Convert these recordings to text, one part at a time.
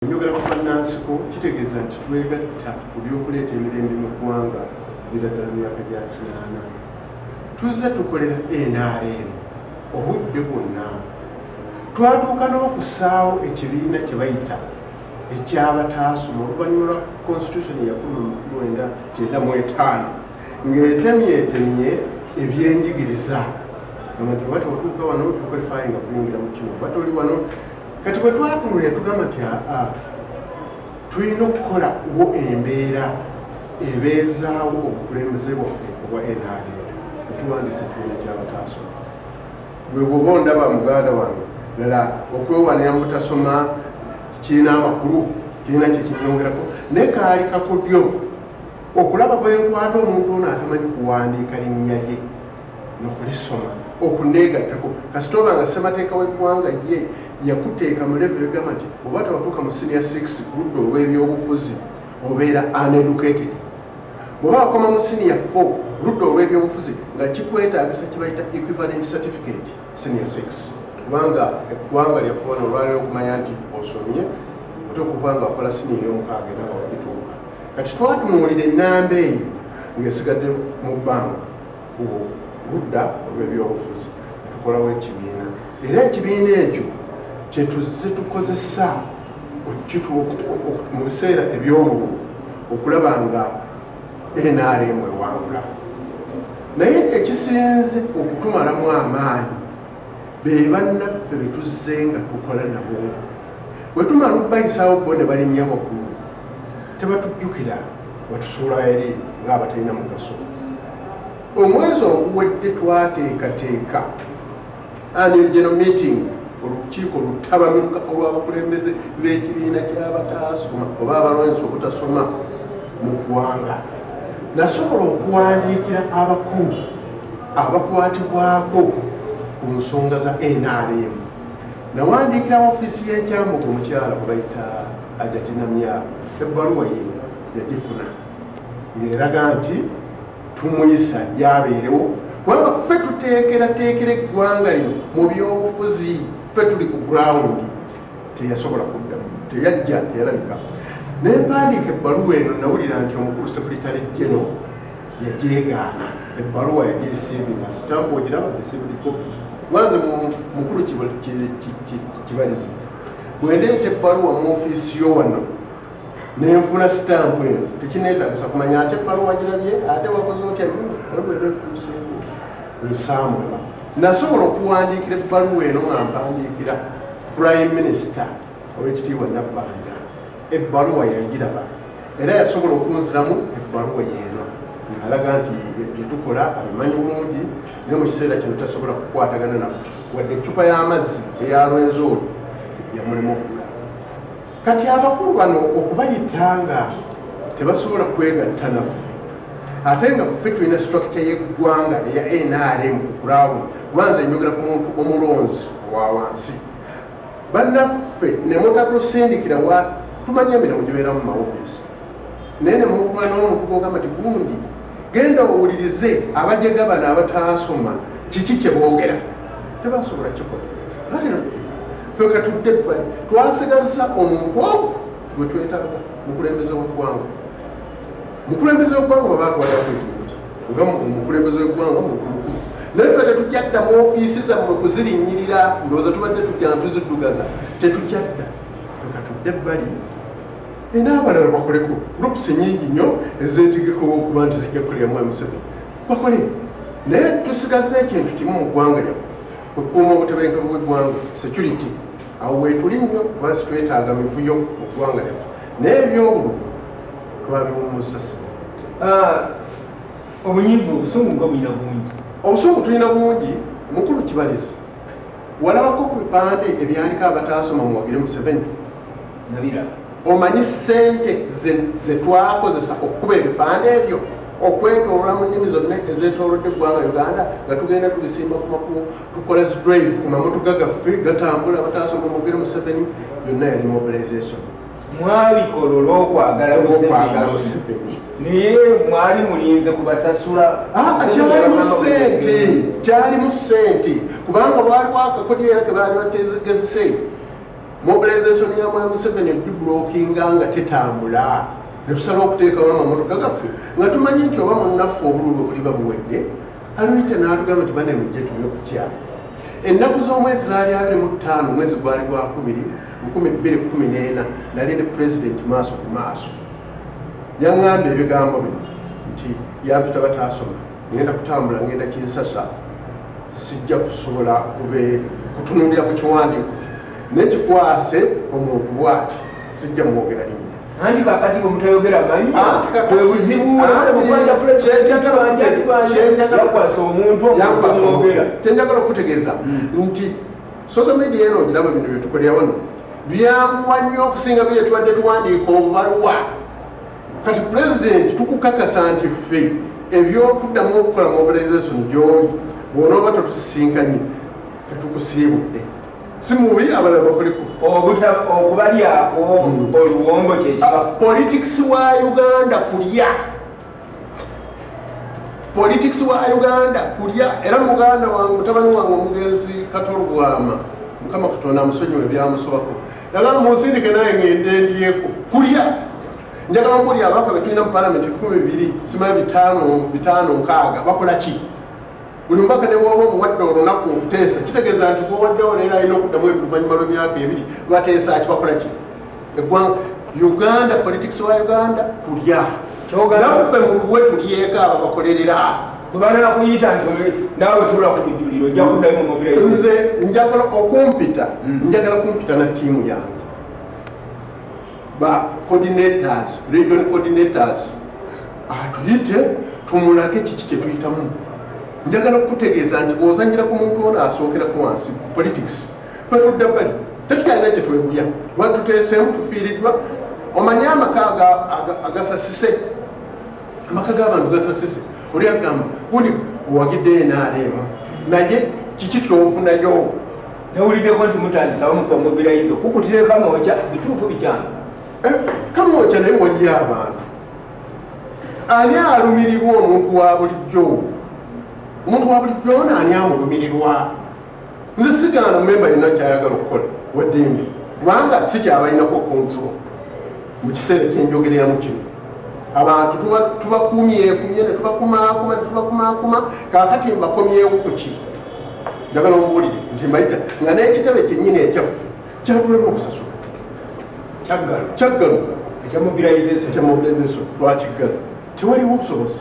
Njogera ku bannansiko kitegeeza nti twegatta ku by'okuleeta emirembe mu ggwanga okuviira ddala mu myaka gya 80. Tuzze tukolera NRM obudde bwonna. Twatuuka n'okusaawo ekibiina kye bayita eky'abataasoma oluvannyuma lwa constitution eyafuluma mu 1995 ng'etemyetemye ebyenjigiriza nti bwati otuuka wano tukwalifayinga kuyingira mu kino bati oli wano kati bwe twatunulira tugamba nti tulina okukola wo embeera ebeezaawo obukulembeze bwaffe obwa NRM netuwandiisa ekibiina ky'abataasoma bwe bwoba ondaba muganda wange ddala okwewanira mu butasoma kiina amakulu kiina kyekinyongerako naye kaali kakodyo okulaba bwenkwata omuntu ono atamanyi kuwandiika linnya lye nokulisoma okuneegattako kasita oba nga ssemateeka w'eggwanga ye yakuteeka mu level egamba nti oba tewatuuka mu senior 6 ku ludda olw'ebyobufuzi obeera uneducated bw'oba wakoma mu senior 4 ludda olw'ebyobufuzi nga kikwetaagisa kibayita equivalent certificate senior 6 kubanga eggwanga lyaffe wano olwaliro okumanya nti osomye otokubanga wakola senior y'omukaaga era nga wagituuka kati twatunuulira ennamba eyo ng'esigadde mu bbanga ludda olw'ebyobufuzi tukolawo ekibiina era ekibiina ekyo kyetuzze tukozesa mu biseera eby'obululu okulaba nga NRM ewangula naye ekisinze okutumalamu amaanyi be bannaffe be tuzze nga tukola nabo bwe tumala okubayisaawo bo ne balinnya waggulu tebatujjukira batusuula eri ng'abatalina mugaso omwezi oguwedde twateekateeka annual general meeting olukiiko lutabamiruka olw'abakulembeze b'ekibiina ky'abataasoma oba abalonzi obutasoma mu ggwanga nasobola okuwandiikira abakulu abakwatibwako ku nsonga za NRM nawandiikira ofiisi y'ekyambuga omukyala gwe bayita ajatinamya ebbaluwa ye yagifuna ng'eraga nti tumuyisa gyabeerewo kubanga ffe tuteekerateekera eggwanga lino mu byobufuzi ffe tuli ku ground teyasobola kuddamu teyajja teyalabika nempandiika ebbaluwa eno nawulira nti omukulu sekuritale jeno yajeegaana ebbaluwa yagirisiivinga sitampu ogiraba desibiriko lwanze mukulu kibalizi bwendeeta ebbaluwa mu ofiisi yo wano nenfuna sitampu eno tekineetaagisa kumanya ate ebbaluwa girabye ate wakoze otya ebbaluwa eno tutuuseeko nsambula nasobola okuwandiikira ebbaluwa eno nga mpandiikira prime minister ow'ekitiibwa Nabbanja ebbaluwa yagiraba era yasobola okunziramu ebbaluwa yeeno ng'alaga nti byetukola abimanyi bulungi naye mu kiseera kino tasobola kukwatagana naffe wadde eccupa y'amazzi eyalwenzi olwo yamulema okugula kati abakulu bano okubayitanga tebasobola kwegatta naffe ate nga ffe tulina structure y'eggwanga eya NRM ku ground kubanza enjogera ku muntu omulonzi wa wansi bannaffe ne mutatusindikira wa tumanya emirimu gibeera mu maofiisi naye ne mukwana n'omuntu gwogamba ti gundi genda owulirize abajega bano abataasoma kiki kye boogera tebasobola kikola ate naffe ffe katudde ebbali twasigaza omuntu ogwo gwe twetaaga mukulembeze w'eggwanga mukulembeze w'eggwanga baba atwalirako ekibuti nga mukulembeze w'eggwanga mukulu naye ffe tetukyadda mu ofiisi zammwe kuzirinnyirira ndowooza tubadde tujja ntuziddugaza tetukyadda ffe katudde ebbali n'abalala bakoleko groups nyingi nnyo ezeetigeko okuba nti zijja kukoleramu Museveni bakole naye tusigaze ekintu kimu mu ggwanga lyaffe okukuuma obutebenkevu bw'eggwanga security awo weetuli nnyo kuba situetaaga mivuyo mu ggwanga lyaffe naye ebyobululu twabiwummuza obunyivu obusungu nga bulina bungi obusungu tulina bungi mukulu kibalizi walabako ku bipande ebyandika abataasoma muwagire Museveni nabira omanyi ssente ze twakozesa okukuba ebipande ebyo okwetoolola mu nnimi zonna ezeetoolodde eggwanga Uganda nga tugenda tubisimba ku makubo tukola drive ku mamotoka gaffe gatambula abataasoma muwagire Museveni yonna yali mobilisation mwabikola olw'okwagala Museveni naye mwali mulinze kubasasula kyalimu ssente kubanga bwaliwo akakodyo era ke baali bateezegese mobilisation ya mwami Museveni ogibulookinga nga tetambula ne tusala okuteekawo amamotoka gaffe nga tumanyi nti oba munnaffe obululu buliba buwedde aluyita n'atugamba nti bane mujje tube ku kyalo. Ennaku z'omwezi zaali 25 omwezi gwali gwa 2014 nali ne pulezidenti maaso ku maaso. Yaŋŋambye ebigambo bino nti yampita batasoma ngenda kutambula ngenda Kinsasa sijja kusobola kutunuulira ku kiwandiiko nekikwase omuntu bw'ati sijja mwogera linnya. Anti kakati omutayogera manyi kwebuzibu okubanja pulezidenti yakwasa omuntu omwogera. Kyenjagala okutegeeza nti social media eno ogiraba bino byetukolera wano byanguwa nnyo okusinga bye tubadde tuwandiika obubaluwa. Kati pulezidenti tukukakasa nti ffe ebyokuddamu okukola mobilisation gy'oli bw'onooba totusisinkanye ffe tukusiibudde. Si mubi abalala bakoliko okubalyako oluwombo kyekiba. Politics wa Uganda kulya. Politics wa Uganda kulya. Era muganda wange mutabani wange omugenzi Katolugwama Mukama Katonda amusonyiwe byamusobako yagamba munsindike naye ngende ndiyeko kulya. Njagala mbuli ababaka betulina mu parliament 12 simanyi 5 bakola ki? Buli mbaka ne bwoba omuwadde olunaku okuteesa kitegeeza nti bw'owaddewo leero alina okuddamu oluvannyuma lw'emyaka 2 bateesa ki bakola ki? Eggwanga Uganda, politics wa Uganda kulya. Naffe mutuwe tulyeko abo bakolerera. Bwebanala kuyita nti naawe tula ku bijuliro ojja kuddayo mu mobilisation. Nze njagala okumpita njagala kumpita na ttiimu yange. Ba coordinators, region coordinators atuyite tumulage kiki kye tuyitamu. Njagala okutegeeza nti bw'ozanyira ku muntu ono asookerako wansi politics ffe tudda bbali tetukyalina kye twebuya watuteeseemu tufiiriddwa. Omanye amaka agasasise amaka g'abantu gasasise oli agamba gundi owagidde NRM naye kiki kyofunayo. Newuliddeko nti mutandisa mobilize kukutire Kamooja bituufu bikyano. Kamooja naye waliyo abantu ani alumirirwa omuntu wa bulijjo. Omuntu wa bulijjo ono ani amulumirirwa. Nze sigaana mmemba yenna kyayagala okukola waddembe kubanga si kyabalinako control mu kiseera kyenjogereramu kino. Abantu tubakumyekumye ne tubakumaakuma kaakati mbakomyewo ku ki. Njagala ombuulire nti mbayita nga n'ekitebe kyennyini ekyaffe kyatulema okusasula kyaggalo ekya mobilisation twakiggala tewaliwo obusobozi.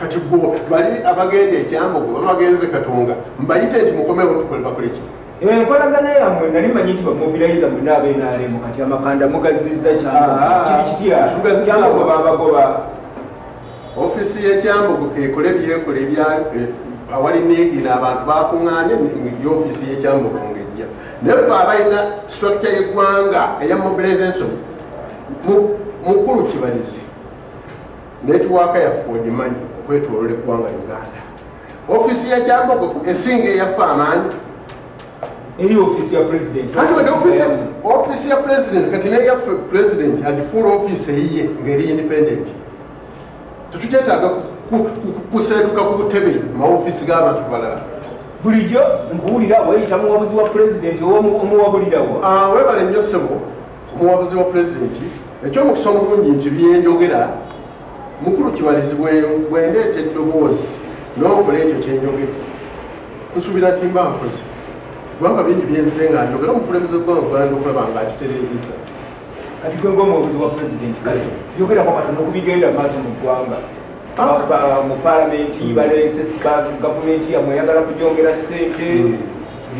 Kati bwo bali abagenda ekyambogo babagenze Katonga mbayite nti mukomewo tukole bakole ki. Enkolagana yammwe nali manyi nti bamobiliza mwenna ab'NRM kati amakanda mugazizza kyambogo babagoba. Ofisi y'ekyambogo kekole byekole awali neegira abantu bakuŋŋaanye y'ofisi y'ekyambogo ng'ejja. Naye ffe abalina structure y'eggwanga eya mobilisation mukulu Kibalizi netiwaaka yaffe ogimanyi okwetoolola eggwanga Uganda. Ofisi ya Kyambogo esinga eyaffe amaanyi eri ofisi ya president. Kati wadde ofisi ya president kati neyaffe president agifuula ofisi eyiye ng'eri independent. Tetukyetaaga kuseetuka ku butebe maofisi g'abantu balala. Bulijjo nkuwulira weyita muwabuzi wa president omuwabulirawo. Weebale nnyo ssebo omuwabuzi wa president eky'omukisa omulungi nti byenjogera mukulu Kibalizi bwendeeta eddoboozi n'okola ekyo kyenjogera nsuubira nti mba nkoze kubanga bingi byenzize nga njogera omukulembeze gw'Uganda okulaba ng'akitereezezza. Kati gwe ng'omuwabuzi wa president kasi yogera kwa katono okubigenda maaso mu ggwanga mu palamenti baleese gavumenti yammwe eyagala kugyongera ssente buli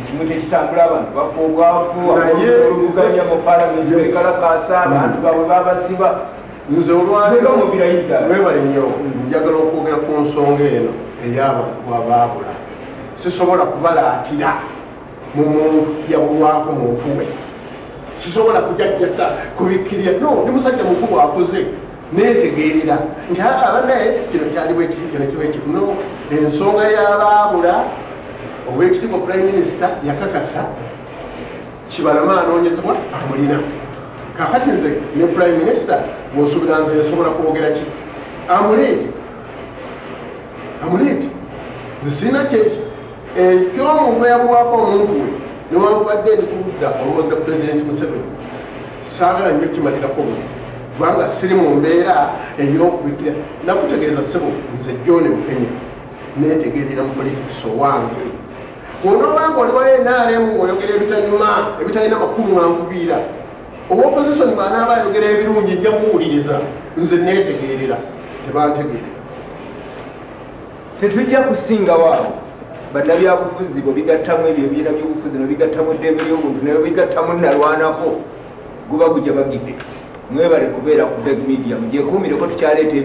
kimu tekitambula abantu bafa obwavu oluvuganya mu palamenti beekalakaasa abantu baabwe babasiba. Nze olwaleero webale nnyo njagala okwogera ku nsonga eno ey'abantu abaabula. Sisobola kubalaatira mu muntu yabulwako muntu we. Sisobola kujajjata kubikkirira no ndi musajja mukulu akoze neetegeerera nti abanaye kino kyali bwe kiri kino kiba ekiri no ensonga y'abaabula Oweekitiibwa Prime Minister yakakasa Kibalama anoonyezebwa amulina. Kakati nze ne Prime Minister bw'osuubira nze nsobola kwogera ki? Amuleeti nze sirina kyeki eky'omuntu eyabulwako omuntu we newankubadde ndi kuludda olwodda pulezidenti Museveni saagala nnyo kimalirako buno kubanga siri mu mbeera ey'okubikira nakutegeeza ssebo nze John Bukenya neetegerera mu politics owange bw'onoobanga oli wa NRM oyogera ebitanyuma ebitalina makulu nankuviira ow'opposition bw'anaaba ayogera ebirungi nja muwuliriza nze neetegerera tebantegerera tetujja kusingawo awo bannabyabufuzi bwe bigattamu ebyo ebibiina by'obufuzi ne bigattamu eddembe ly'obuntu ne bigattamu nalwanako guba gujja bagidde mwebale kubeera ku big media mugyekuumireko tukyaleeta